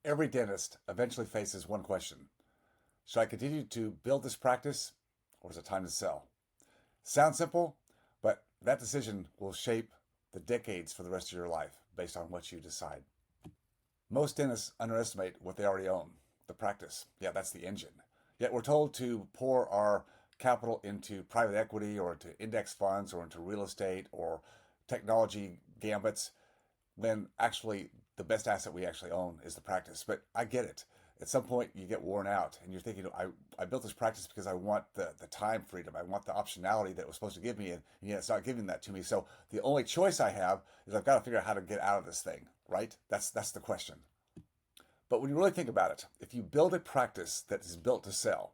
Every dentist eventually faces one question. Should I continue to build this practice or is it time to sell? Sounds simple, but that decision will shape the decades for the rest of your life based on what you decide. Most dentists underestimate what they already own, the practice. Yeah, that's the engine. Yet we're told to pour our capital into private equity or into index funds or into real estate or technology gambits when actually the best asset we actually own is the practice. But I get it. At some point, you get worn out and you're thinking, I built this practice because I want the time freedom. I want the optionality that it was supposed to give me, and yet it's not giving that to me. So the only choice I have is I've got to figure out how to get out of this thing, right? That's the question. But when you really think about it, if you build a practice that is built to sell,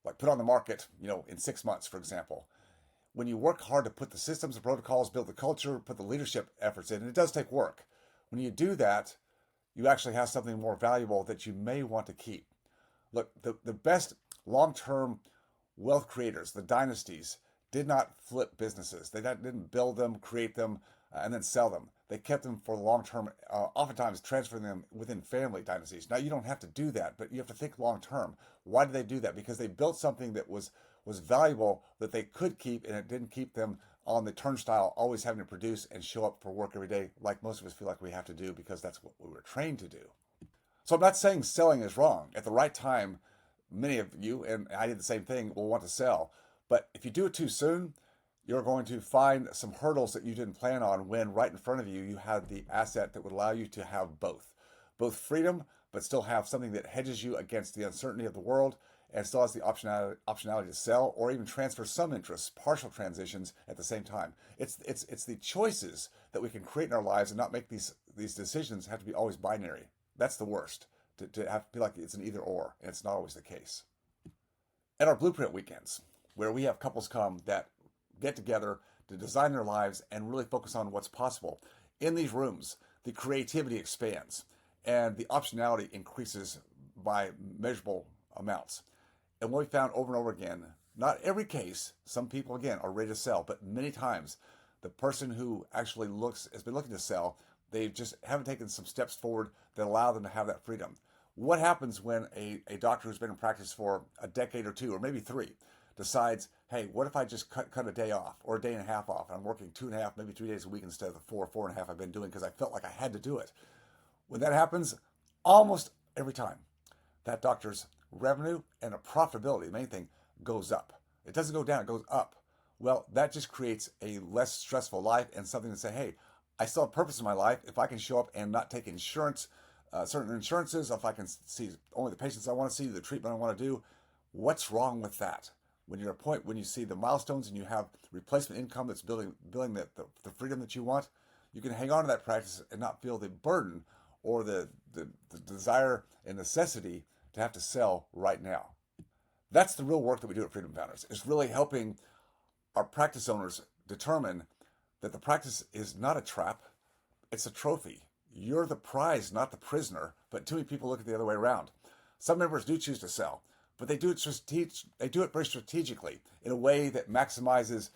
like put on the market, in 6 months, for example, when you work hard to put the systems and protocols, build the culture, put the leadership efforts in, and it does take work. When you do that, you actually have something more valuable that you may want to keep. Look, the best long-term wealth creators, the dynasties, did not flip businesses. They didn't build them, create them, and then sell them. They kept them for the long term, oftentimes transferring them within family dynasties. Now, you don't have to do that, but you have to think long term. Why did they do that? Because they built something that was valuable that they could keep, and it didn't keep them on the turnstile, always having to produce and show up for work every day, like most of us feel like we have to do because that's what we were trained to do. So I'm not saying selling is wrong. At the right time, many of you, and I did the same thing, will want to sell. But if you do it too soon, you're going to find some hurdles that you didn't plan on when right in front of you, you had the asset that would allow you to have both freedom, but still have something that hedges you against the uncertainty of the world and still has the optionality to sell or even transfer some interests, partial transitions at the same time. It's the choices that we can create in our lives and not make these decisions have to be always binary. That's the worst, to have to feel like it's an either or, and it's not always the case. At our Blueprint weekends, where we have couples come that get together to design their lives and really focus on what's possible. In these rooms, the creativity expands and the optionality increases by measurable amounts. And what we found over and over again, not every case, some people again are ready to sell, but many times the person who actually has been looking to sell, they just haven't taken some steps forward that allow them to have that freedom. What happens when a doctor who's been in practice for a decade or two, or maybe three, decides, hey, what if I just cut a day off or a day and a half off? I'm working 2.5, maybe 3 days a week instead of the 4.5 I've been doing because I felt like I had to do it. When that happens, almost every time, that doctor's revenue and the profitability, the main thing, goes up. It doesn't go down, it goes up. Well, that just creates a less stressful life and something to say, hey, I still have purpose in my life if I can show up and not take insurance, certain insurances, if I can see only the patients I want to see, the treatment I want to do. What's wrong with that? When you're at a point when you see the milestones and you have replacement income that's building the freedom that you want, you can hang on to that practice and not feel the burden or the desire and necessity to have to sell right now. That's the real work that we do at Freedom Founders. It's really helping our practice owners determine that the practice is not a trap, it's a trophy. You're the prize, not the prisoner, but too many people look at the other way around. Some members do choose to sell, but they do it very strategically in a way that maximizes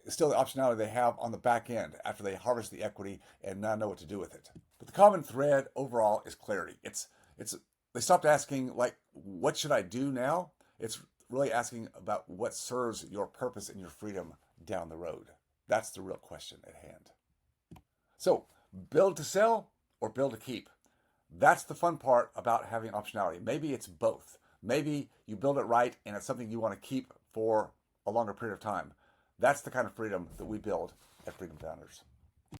still the optionality they have on the back end after they harvest the equity and now know what to do with it. But the common thread overall is clarity. It's they stopped asking like, what should I do now? It's really asking about what serves your purpose and your freedom down the road. That's the real question at hand. So, build to sell or build to keep? That's the fun part about having optionality. Maybe it's both. Maybe you build it right and it's something you want to keep for a longer period of time. That's the kind of freedom that we build at Freedom Founders.